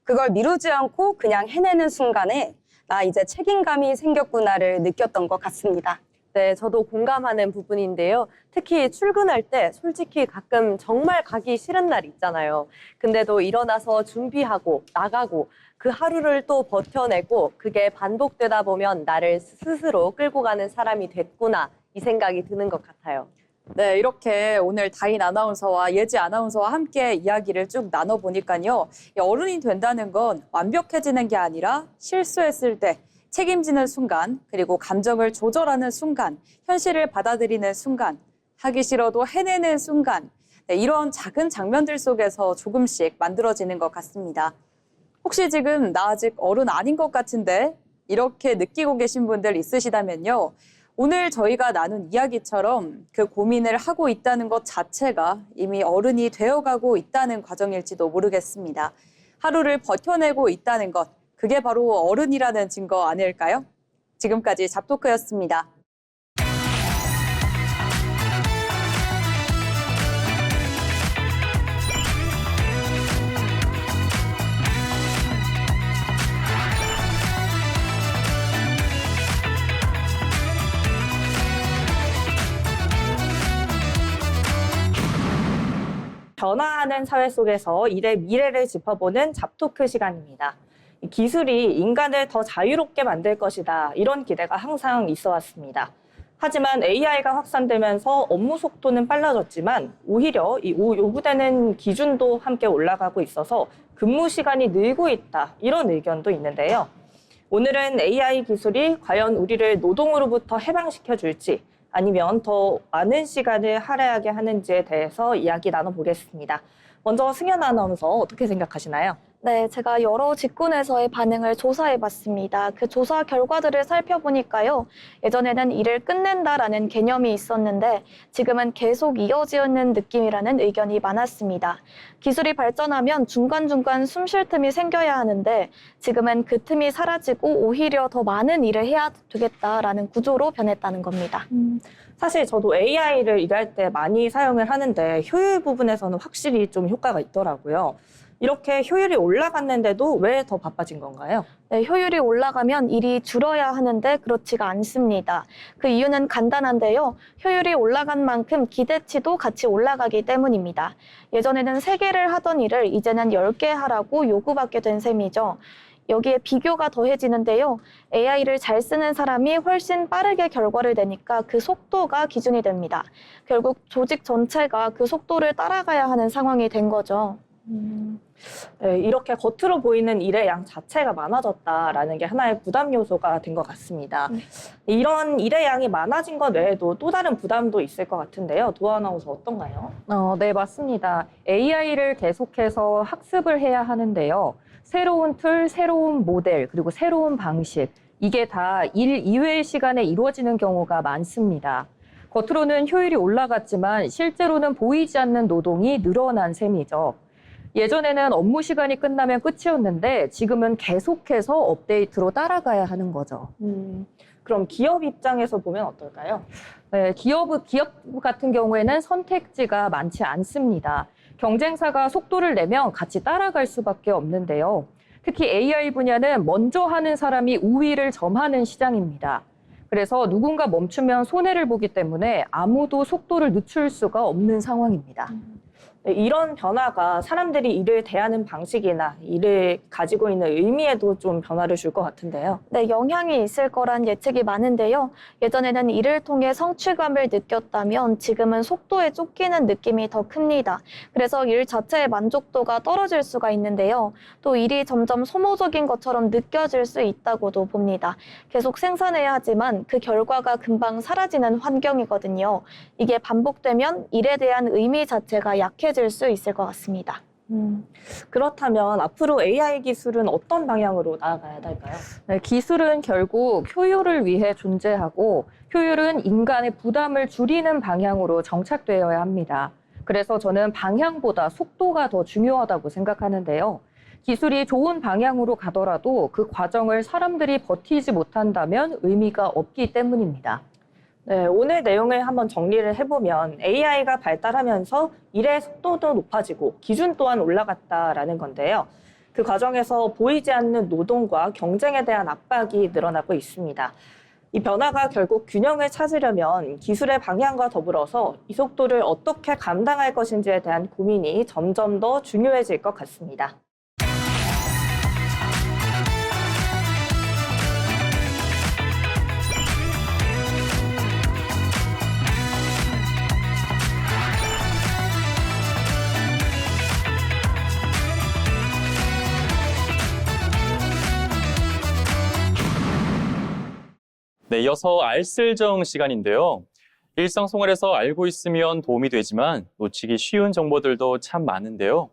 그걸 미루지 않고 그냥 해내는 순간에 나 이제 책임감이 생겼구나를 느꼈던 것 같습니다. 네, 저도 공감하는 부분인데요. 특히 출근할 때 솔직히 가끔 정말 가기 싫은 날 있잖아요. 근데도 일어나서 준비하고 나가고 그 하루를 또 버텨내고 그게 반복되다 보면 나를 스스로 끌고 가는 사람이 됐구나 이 생각이 드는 것 같아요. 네, 이렇게 오늘 다인 아나운서와 예지 아나운서와 함께 이야기를 쭉 나눠보니까요. 어른이 된다는 건 완벽해지는 게 아니라 실수했을 때 책임지는 순간, 그리고 감정을 조절하는 순간, 현실을 받아들이는 순간, 하기 싫어도 해내는 순간, 네, 이런 작은 장면들 속에서 조금씩 만들어지는 것 같습니다. 혹시 지금 나 아직 어른 아닌 것 같은데 이렇게 느끼고 계신 분들 있으시다면요. 오늘 저희가 나눈 이야기처럼 그 고민을 하고 있다는 것 자체가 이미 어른이 되어가고 있다는 과정일지도 모르겠습니다. 하루를 버텨내고 있다는 것, 그게 바로 어른이라는 증거 아닐까요? 지금까지 잡토크였습니다. 변화하는 사회 속에서 일의 미래를 짚어보는 잡토크 시간입니다. 기술이 인간을 더 자유롭게 만들 것이다. 이런 기대가 항상 있어 왔습니다. 하지만 AI가 확산되면서 업무 속도는 빨라졌지만 오히려 이 요구되는 기준도 함께 올라가고 있어서 근무 시간이 늘고 있다. 이런 의견도 있는데요. 오늘은 AI 기술이 과연 우리를 노동으로부터 해방시켜 줄지 아니면 더 많은 시간을 할애하게 하는지에 대해서 이야기 나눠보겠습니다. 먼저 승연 아나운서 어떻게 생각하시나요? 네, 제가 여러 직군에서의 반응을 조사해봤습니다. 그 조사 결과들을 살펴보니까요. 예전에는 일을 끝낸다라는 개념이 있었는데 지금은 계속 이어지는 느낌이라는 의견이 많았습니다. 기술이 발전하면 중간중간 숨 쉴 틈이 생겨야 하는데 지금은 그 틈이 사라지고 오히려 더 많은 일을 해야 되겠다라는 구조로 변했다는 겁니다. 사실 저도 AI를 일할 때 많이 사용을 하는데 효율 부분에서는 확실히 좀 효과가 있더라고요. 이렇게 효율이 올라갔는데도 왜 더 바빠진 건가요? 네, 효율이 올라가면 일이 줄어야 하는데 그렇지가 않습니다. 그 이유는 간단한데요. 효율이 올라간 만큼 기대치도 같이 올라가기 때문입니다. 예전에는 3개를 하던 일을 이제는 10개 하라고 요구받게 된 셈이죠. 여기에 비교가 더해지는데요. AI를 잘 쓰는 사람이 훨씬 빠르게 결과를 내니까 그 속도가 기준이 됩니다. 결국 조직 전체가 그 속도를 따라가야 하는 상황이 된 거죠. 네, 이렇게 겉으로 보이는 일의 양 자체가 많아졌다라는 게 하나의 부담 요소가 된 것 같습니다. 이런 일의 양이 많아진 것 외에도 또 다른 부담도 있을 것 같은데요. 도아 아나운서 어떤가요? 네, 맞습니다. AI를 계속해서 학습을 해야 하는데요. 새로운 툴, 새로운 모델, 그리고 새로운 방식, 이게 다 일 이외의 시간에 이루어지는 경우가 많습니다. 겉으로는 효율이 올라갔지만 실제로는 보이지 않는 노동이 늘어난 셈이죠. 예전에는 업무 시간이 끝나면 끝이었는데 지금은 계속해서 업데이트로 따라가야 하는 거죠. 그럼 기업 입장에서 보면 어떨까요? 네, 기업 같은 경우에는 선택지가 많지 않습니다. 경쟁사가 속도를 내면 같이 따라갈 수밖에 없는데요. 특히 AI 분야는 먼저 하는 사람이 우위를 점하는 시장입니다. 그래서 누군가 멈추면 손해를 보기 때문에 아무도 속도를 늦출 수가 없는 상황입니다. 네, 이런 변화가 사람들이 일을 대하는 방식이나 일을 가지고 있는 의미에도 좀 변화를 줄 것 같은데요. 네, 영향이 있을 거란 예측이 많은데요. 예전에는 일을 통해 성취감을 느꼈다면 지금은 속도에 쫓기는 느낌이 더 큽니다. 그래서 일 자체의 만족도가 떨어질 수가 있는데요. 또 일이 점점 소모적인 것처럼 느껴질 수 있다고도 봅니다. 계속 생산해야 하지만 그 결과가 금방 사라지는 환경이거든요. 이게 반복되면 일에 대한 의미 자체가 약해질 수 있을 것 같습니다. 그렇다면 앞으로 AI 기술은 어떤 방향으로 나아가야 할까요? 네, 기술은 결국 효율을 위해 존재하고 효율은 인간의 부담을 줄이는 방향으로 정착되어야 합니다. 그래서 저는 방향보다 속도가 더 중요하다고 생각하는데요. 기술이 좋은 방향으로 가더라도 그 과정을 사람들이 버티지 못한다면 의미가 없기 때문입니다. 네, 오늘 내용을 한번 정리를 해보면 AI가 발달하면서 일의 속도도 높아지고 기준 또한 올라갔다라는 건데요. 그 과정에서 보이지 않는 노동과 경쟁에 대한 압박이 늘어나고 있습니다. 이 변화가 결국 균형을 찾으려면 기술의 방향과 더불어서 이 속도를 어떻게 감당할 것인지에 대한 고민이 점점 더 중요해질 것 같습니다. 네, 이어서 알쓸정 시간인데요. 일상생활에서 알고 있으면 도움이 되지만 놓치기 쉬운 정보들도 참 많은데요.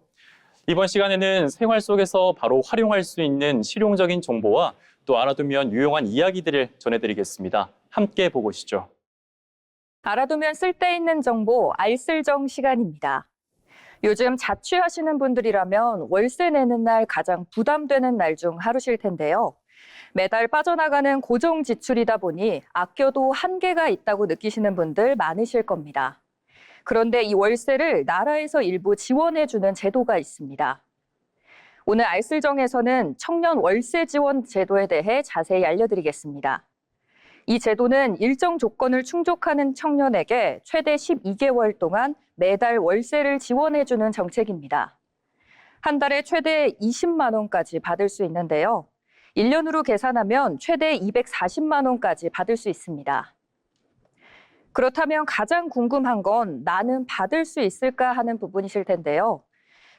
이번 시간에는 생활 속에서 바로 활용할 수 있는 실용적인 정보와 또 알아두면 유용한 이야기들을 전해드리겠습니다. 함께 보시죠. 알아두면 쓸데있는 정보 알쓸정 시간입니다. 요즘 자취하시는 분들이라면 월세 내는 날 가장 부담되는 날 중 하루실 텐데요. 매달 빠져나가는 고정 지출이다 보니 아껴도 한계가 있다고 느끼시는 분들 많으실 겁니다. 그런데 이 월세를 나라에서 일부 지원해주는 제도가 있습니다. 오늘 알쓸정에서는 청년 월세 지원 제도에 대해 자세히 알려드리겠습니다. 이 제도는 일정 조건을 충족하는 청년에게 최대 12개월 동안 매달 월세를 지원해주는 정책입니다. 한 달에 최대 20만 원까지 받을 수 있는데요. 1년으로 계산하면 최대 240만 원까지 받을 수 있습니다. 그렇다면 가장 궁금한 건 나는 받을 수 있을까 하는 부분이실 텐데요.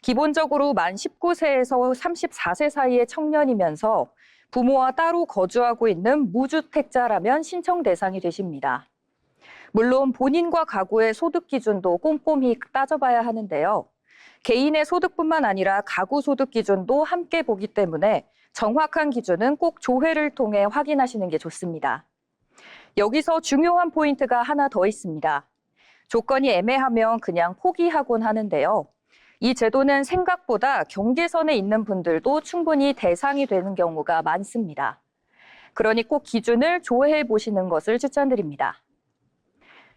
기본적으로 만 19세에서 34세 사이의 청년이면서 부모와 따로 거주하고 있는 무주택자라면 신청 대상이 되십니다. 물론 본인과 가구의 소득 기준도 꼼꼼히 따져봐야 하는데요. 개인의 소득뿐만 아니라 가구 소득 기준도 함께 보기 때문에 정확한 기준은 꼭 조회를 통해 확인하시는 게 좋습니다. 여기서 중요한 포인트가 하나 더 있습니다. 조건이 애매하면 그냥 포기하곤 하는데요. 이 제도는 생각보다 경계선에 있는 분들도 충분히 대상이 되는 경우가 많습니다. 그러니 꼭 기준을 조회해 보시는 것을 추천드립니다.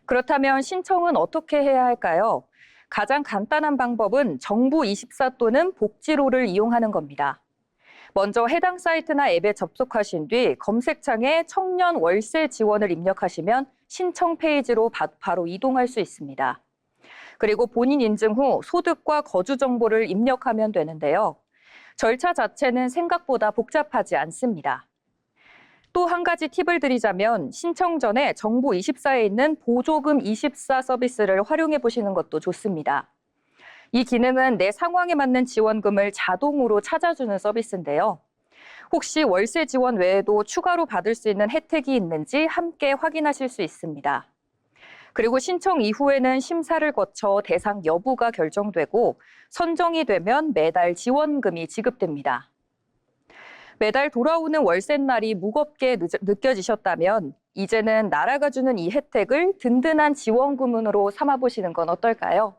그렇다면 신청은 어떻게 해야 할까요? 가장 간단한 방법은 정부24 또는 복지로를 이용하는 겁니다. 먼저 해당 사이트나 앱에 접속하신 뒤 검색창에 청년 월세 지원을 입력하시면 신청 페이지로 바로 이동할 수 있습니다. 그리고 본인 인증 후 소득과 거주 정보를 입력하면 되는데요. 절차 자체는 생각보다 복잡하지 않습니다. 또 한 가지 팁을 드리자면 신청 전에 정부24에 있는 보조금 24 서비스를 활용해 보시는 것도 좋습니다. 이 기능은 내 상황에 맞는 지원금을 자동으로 찾아주는 서비스인데요. 혹시 월세 지원 외에도 추가로 받을 수 있는 혜택이 있는지 함께 확인하실 수 있습니다. 그리고 신청 이후에는 심사를 거쳐 대상 여부가 결정되고 선정이 되면 매달 지원금이 지급됩니다. 매달 돌아오는 월세날이 무겁게 느껴지셨다면 이제는 나라가 주는 이 혜택을 든든한 지원금으로 삼아보시는 건 어떨까요?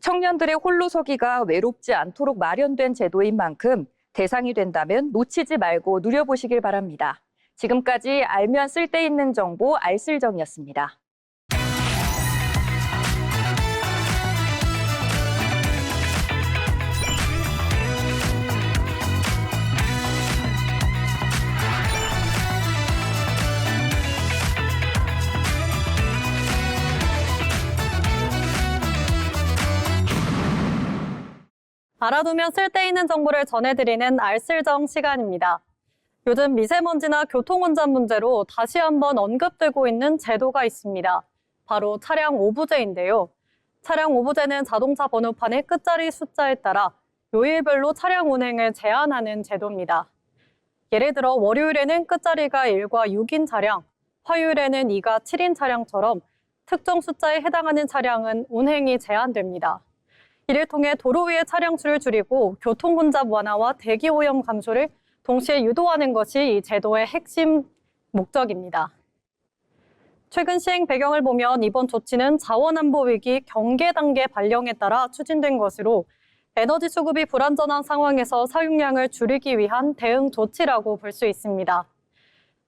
청년들의 홀로서기가 외롭지 않도록 마련된 제도인 만큼 대상이 된다면 놓치지 말고 누려보시길 바랍니다. 지금까지 알면 쓸데있는 정보 알쓸정이었습니다. 알아두면 쓸데있는 정보를 전해드리는 알쓸정 시간입니다. 요즘 미세먼지나 교통운전 문제로 다시 한번 언급되고 있는 제도가 있습니다. 바로 차량 오부제인데요. 차량 오부제는 자동차 번호판의 끝자리 숫자에 따라 요일별로 차량 운행을 제한하는 제도입니다. 예를 들어 월요일에는 끝자리가 1과 6인 차량, 화요일에는 2가 7인 차량처럼 특정 숫자에 해당하는 차량은 운행이 제한됩니다. 이를 통해 도로 위의 차량 수를 줄이고 교통 혼잡 완화와 대기 오염 감소를 동시에 유도하는 것이 이 제도의 핵심 목적입니다. 최근 시행 배경을 보면 이번 조치는 자원안보 위기 경계 단계 발령에 따라 추진된 것으로 에너지 수급이 불안전한 상황에서 사용량을 줄이기 위한 대응 조치라고 볼 수 있습니다.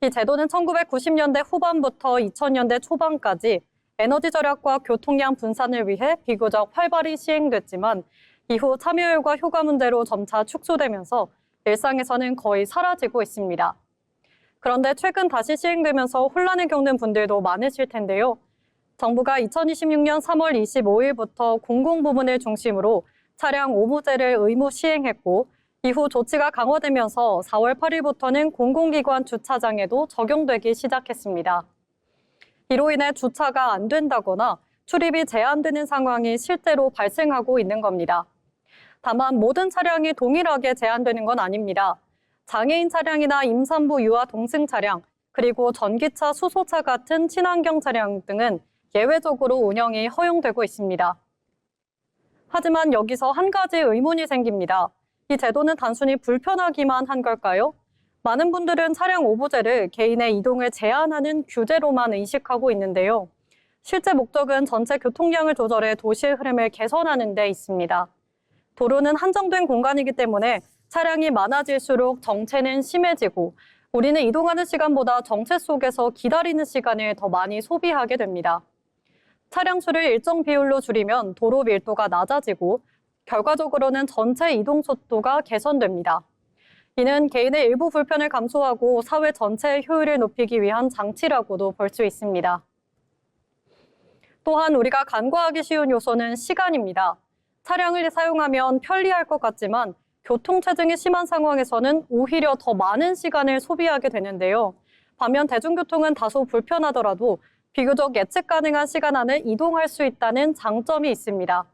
이 제도는 1990년대 후반부터 2000년대 초반까지 에너지 절약과 교통량 분산을 위해 비교적 활발히 시행됐지만 이후 참여율과 효과 문제로 점차 축소되면서 일상에서는 거의 사라지고 있습니다. 그런데 최근 다시 시행되면서 혼란을 겪는 분들도 많으실 텐데요. 정부가 2026년 3월 25일부터 공공부문을 중심으로 차량 오부제를 의무 시행했고 이후 조치가 강화되면서 4월 8일부터는 공공기관 주차장에도 적용되기 시작했습니다. 이로 인해 주차가 안 된다거나 출입이 제한되는 상황이 실제로 발생하고 있는 겁니다. 다만 모든 차량이 동일하게 제한되는 건 아닙니다. 장애인 차량이나 임산부 유아 동승 차량, 그리고 전기차, 수소차 같은 친환경 차량 등은 예외적으로 운영이 허용되고 있습니다. 하지만 여기서 한 가지 의문이 생깁니다. 이 제도는 단순히 불편하기만 한 걸까요? 많은 분들은 차량 오부제를 개인의 이동을 제한하는 규제로만 인식하고 있는데요. 실제 목적은 전체 교통량을 조절해 도시의 흐름을 개선하는 데 있습니다. 도로는 한정된 공간이기 때문에 차량이 많아질수록 정체는 심해지고 우리는 이동하는 시간보다 정체 속에서 기다리는 시간을 더 많이 소비하게 됩니다. 차량 수를 일정 비율로 줄이면 도로 밀도가 낮아지고 결과적으로는 전체 이동 속도가 개선됩니다. 이는 개인의 일부 불편을 감소하고 사회 전체의 효율을 높이기 위한 장치라고도 볼 수 있습니다. 또한 우리가 간과하기 쉬운 요소는 시간입니다. 차량을 사용하면 편리할 것 같지만 교통체증이 심한 상황에서는 오히려 더 많은 시간을 소비하게 되는데요. 반면 대중교통은 다소 불편하더라도 비교적 예측 가능한 시간 안에 이동할 수 있다는 장점이 있습니다.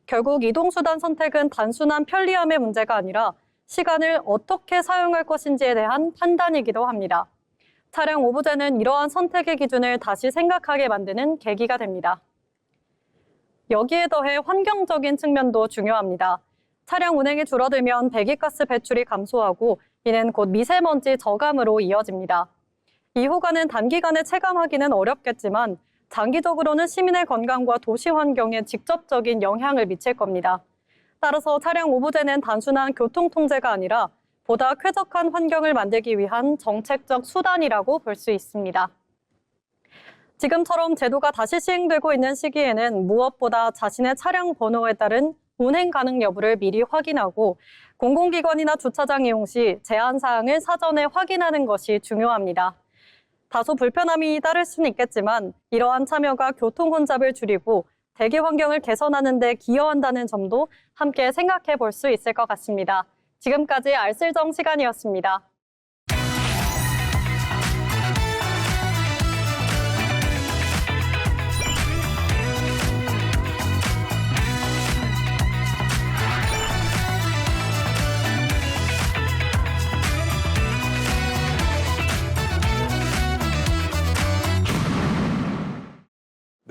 결국 이동수단 선택은 단순한 편리함의 문제가 아니라 시간을 어떻게 사용할 것인지에 대한 판단이기도 합니다. 차량 오부제는 이러한 선택의 기준을 다시 생각하게 만드는 계기가 됩니다. 여기에 더해 환경적인 측면도 중요합니다. 차량 운행이 줄어들면 배기가스 배출이 감소하고 이는 곧 미세먼지 저감으로 이어집니다. 이 효과는 단기간에 체감하기는 어렵겠지만 장기적으로는 시민의 건강과 도시 환경에 직접적인 영향을 미칠 겁니다. 따라서 차량 오부제는 단순한 교통 통제가 아니라 보다 쾌적한 환경을 만들기 위한 정책적 수단이라고 볼 수 있습니다. 지금처럼 제도가 다시 시행되고 있는 시기에는 무엇보다 자신의 차량 번호에 따른 운행 가능 여부를 미리 확인하고 공공기관이나 주차장 이용 시 제한 사항을 사전에 확인하는 것이 중요합니다. 다소 불편함이 따를 수는 있겠지만 이러한 참여가 교통 혼잡을 줄이고 대기 환경을 개선하는 데 기여한다는 점도 함께 생각해 볼 수 있을 것 같습니다. 지금까지 알쓸정 시간이었습니다.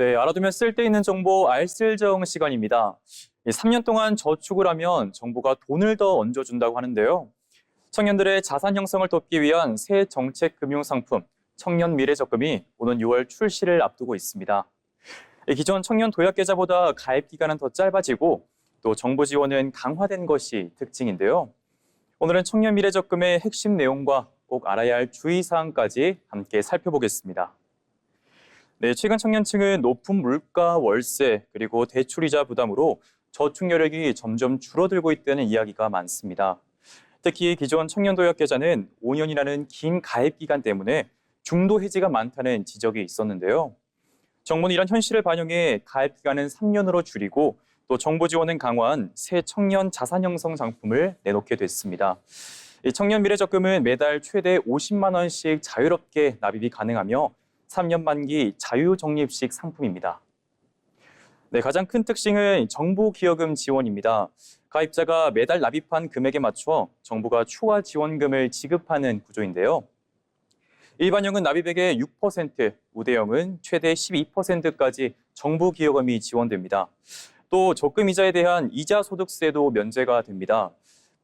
네, 알아두면 쓸데있는 정보 알쓸정 시간입니다. 3년 동안 저축을 하면 정부가 돈을 더 얹어준다고 하는데요. 청년들의 자산 형성을 돕기 위한 새 정책 금융 상품 청년 미래 적금이 오는 6월 출시를 앞두고 있습니다. 기존 청년 도약 계좌보다 가입 기간은 더 짧아지고 또 정부 지원은 강화된 것이 특징인데요. 오늘은 청년 미래 적금의 핵심 내용과 꼭 알아야 할 주의사항까지 함께 살펴보겠습니다. 네, 최근 청년층은 높은 물가, 월세, 그리고 대출이자 부담으로 저축 여력이 점점 줄어들고 있다는 이야기가 많습니다. 특히 기존 청년 도약 계좌는 5년이라는 긴 가입 기간 때문에 중도 해지가 많다는 지적이 있었는데요. 정부는 이런 현실을 반영해 가입 기간은 3년으로 줄이고 또 정부 지원은 강화한 새 청년 자산 형성 상품을 내놓게 됐습니다. 이 청년 미래 적금은 매달 최대 50만 원씩 자유롭게 납입이 가능하며 3년 만기 자유적립식 상품입니다. 네, 가장 큰 특징은 정부 기여금 지원입니다. 가입자가 매달 납입한 금액에 맞춰 정부가 추가 지원금을 지급하는 구조인데요. 일반형은 납입액의 6%, 우대형은 최대 12%까지 정부 기여금이 지원됩니다. 또 적금 이자에 대한 이자 소득세도 면제가 됩니다.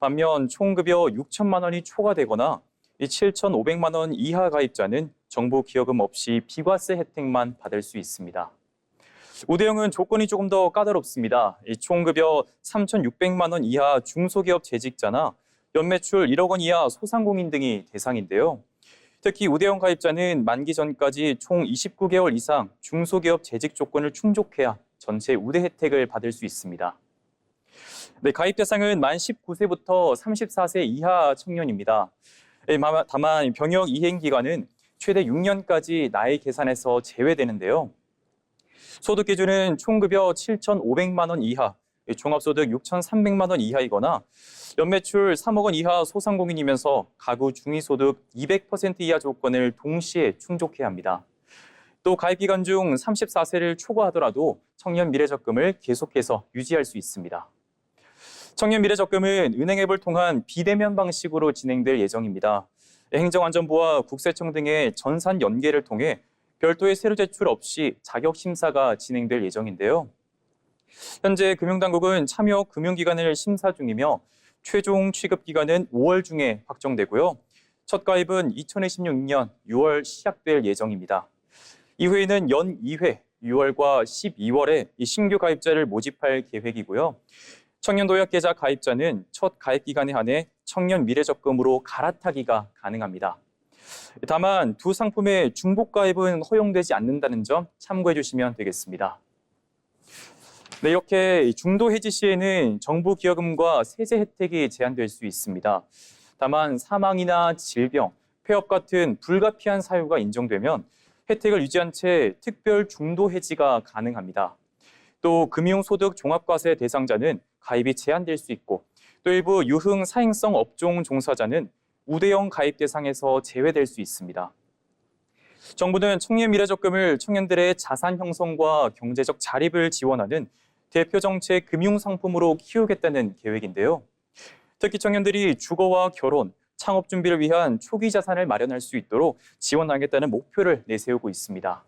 반면 총급여 6천만 원이 초과되거나 7,500만 원 이하 가입자는 정부 기여금 없이 비과세 혜택만 받을 수 있습니다. 우대형은 조건이 조금 더 까다롭습니다. 총급여 3,600만 원 이하 중소기업 재직자나 연매출 1억 원 이하 소상공인 등이 대상인데요. 특히 우대형 가입자는 만기 전까지 총 29개월 이상 중소기업 재직 조건을 충족해야 전체 우대 혜택을 받을 수 있습니다. 네, 가입 대상은 만 19세부터 34세 이하 청년입니다. 다만 병역 이행 기간은 최대 6년까지 나이 계산에서 제외되는데요. 소득 기준은 총급여 7,500만 원 이하, 종합소득 6,300만 원 이하이거나 연매출 3억 원 이하 소상공인이면서 가구 중위소득 200% 이하 조건을 동시에 충족해야 합니다. 또 가입 기간 중 34세를 초과하더라도 청년 미래 적금을 계속해서 유지할 수 있습니다. 청년 미래 적금은 은행 앱을 통한 비대면 방식으로 진행될 예정입니다. 행정안전부와 국세청 등의 전산 연계를 통해 별도의 세로 제출 없이 자격 심사가 진행될 예정인데요. 현재 금융당국은 참여 금융기관을 심사 중이며 최종 취급 기간은 5월 중에 확정되고요. 첫 가입은 2026년 6월 시작될 예정입니다. 이후에는 연 2회 6월과 12월에 신규 가입자를 모집할 계획이고요. 청년 도약 계좌 가입자는 첫 가입 기간에 한해 청년 미래 적금으로 갈아타기가 가능합니다. 다만 두 상품의 중복 가입은 허용되지 않는다는 점 참고해 주시면 되겠습니다. 네, 이렇게 중도 해지 시에는 정부 기여금과 세제 혜택이 제한될 수 있습니다. 다만 사망이나 질병, 폐업 같은 불가피한 사유가 인정되면 혜택을 유지한 채 특별 중도 해지가 가능합니다. 또 금융소득 종합과세 대상자는 가입이 제한될 수 있고 또 일부 유흥 사행성 업종 종사자는 우대형 가입 대상에서 제외될 수 있습니다. 정부는 청년 미래 적금을 청년들의 자산 형성과 경제적 자립을 지원하는 대표 정책 금융 상품으로 키우겠다는 계획인데요. 특히 청년들이 주거와 결혼, 창업 준비를 위한 초기 자산을 마련할 수 있도록 지원하겠다는 목표를 내세우고 있습니다.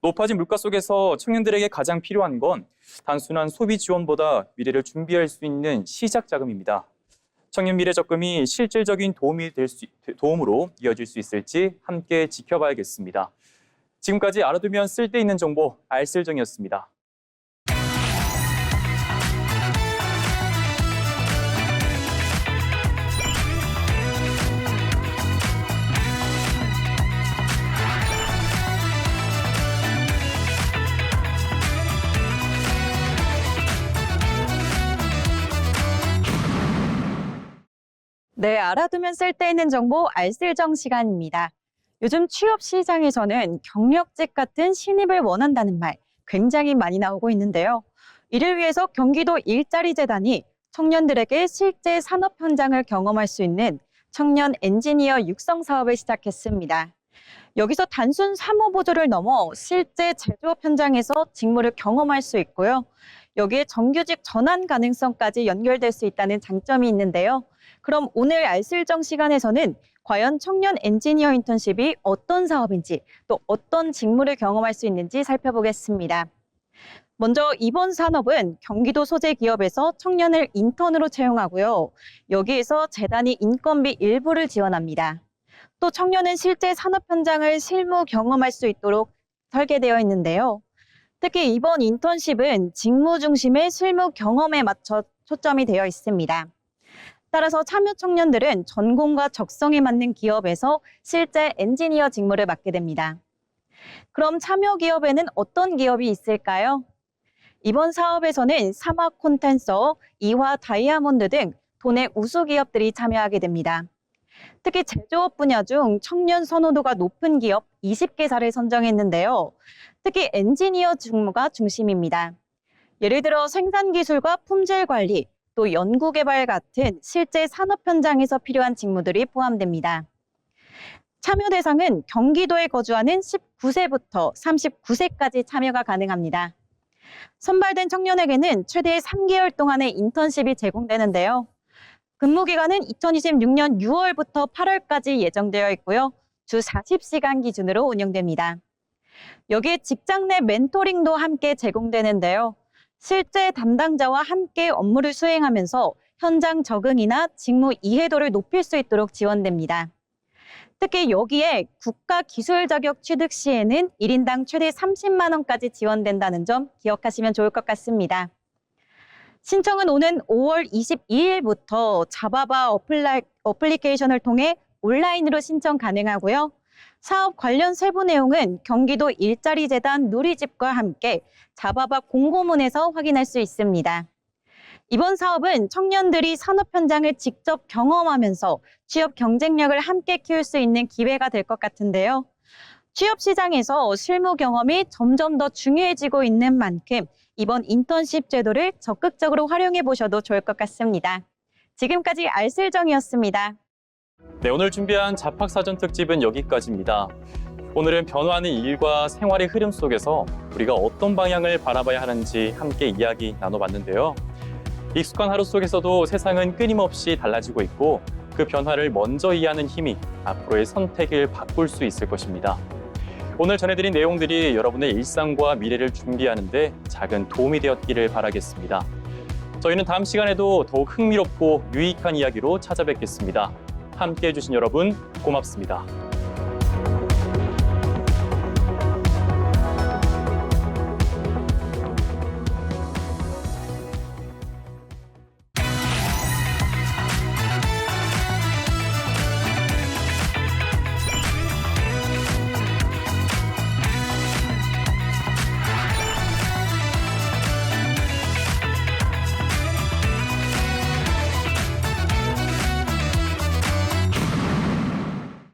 높아진 물가 속에서 청년들에게 가장 필요한 건 단순한 소비 지원보다 미래를 준비할 수 있는 시작 자금입니다. 청년 미래 적금이 실질적인 도움으로 이어질 수 있을지 함께 지켜봐야겠습니다. 지금까지 알아두면 쓸데있는 정보 알쓸정이었습니다. 네, 알아두면 쓸데있는 정보 알쓸정 시간입니다. 요즘 취업 시장에서는 경력직 같은 신입을 원한다는 말 굉장히 많이 나오고 있는데요. 이를 위해서 경기도 일자리재단이 청년들에게 실제 산업 현장을 경험할 수 있는 청년 엔지니어 육성 사업을 시작했습니다. 여기서 단순 사무 보조를 넘어 실제 제조업 현장에서 직무를 경험할 수 있고요. 여기에 정규직 전환 가능성까지 연결될 수 있다는 장점이 있는데요. 그럼 오늘 알쓸정 시간에서는 과연 청년 엔지니어 인턴십이 어떤 사업인지 또 어떤 직무를 경험할 수 있는지 살펴보겠습니다. 먼저 이번 산업은 경기도 소재 기업에서 청년을 인턴으로 채용하고요. 여기에서 재단이 인건비 일부를 지원합니다. 또 청년은 실제 산업 현장을 실무 경험할 수 있도록 설계되어 있는데요. 특히 이번 인턴십은 직무 중심의 실무 경험에 맞춰 초점이 되어 있습니다. 따라서 참여 청년들은 전공과 적성에 맞는 기업에서 실제 엔지니어 직무를 맡게 됩니다. 그럼 참여 기업에는 어떤 기업이 있을까요? 이번 사업에서는 사막 콘텐서, 이화 다이아몬드 등 도내 우수 기업들이 참여하게 됩니다. 특히 제조업 분야 중 청년 선호도가 높은 기업 20개사를 선정했는데요. 특히 엔지니어 직무가 중심입니다. 예를 들어 생산기술과 품질 관리, 또 연구개발 같은 실제 산업 현장에서 필요한 직무들이 포함됩니다. 참여 대상은 경기도에 거주하는 19세부터 39세까지 참여가 가능합니다. 선발된 청년에게는 최대 3개월 동안의 인턴십이 제공되는데요. 근무기간은 2026년 6월부터 8월까지 예정되어 있고요. 주 40시간 기준으로 운영됩니다. 여기에 직장 내 멘토링도 함께 제공되는데요. 실제 담당자와 함께 업무를 수행하면서 현장 적응이나 직무 이해도를 높일 수 있도록 지원됩니다. 특히 여기에 국가 기술 자격 취득 시에는 1인당 최대 30만 원까지 지원된다는 점 기억하시면 좋을 것 같습니다. 신청은 오는 5월 22일부터 자바바 어플리케이션을 통해 온라인으로 신청 가능하고요. 사업 관련 세부 내용은 경기도 일자리재단 누리집과 함께 자바바 공고문에서 확인할 수 있습니다. 이번 사업은 청년들이 산업 현장을 직접 경험하면서 취업 경쟁력을 함께 키울 수 있는 기회가 될 것 같은데요. 취업 시장에서 실무 경험이 점점 더 중요해지고 있는 만큼 이번 인턴십 제도를 적극적으로 활용해 보셔도 좋을 것 같습니다. 지금까지 알쓸정이었습니다. 네, 오늘 준비한 잡학사전 특집은 여기까지입니다. 오늘은 변화하는 일과 생활의 흐름 속에서 우리가 어떤 방향을 바라봐야 하는지 함께 이야기 나눠봤는데요. 익숙한 하루 속에서도 세상은 끊임없이 달라지고 있고 그 변화를 먼저 이해하는 힘이 앞으로의 선택을 바꿀 수 있을 것입니다. 오늘 전해드린 내용들이 여러분의 일상과 미래를 준비하는 데 작은 도움이 되었기를 바라겠습니다. 저희는 다음 시간에도 더욱 흥미롭고 유익한 이야기로 찾아뵙겠습니다. 함께해 주신 여러분 고맙습니다.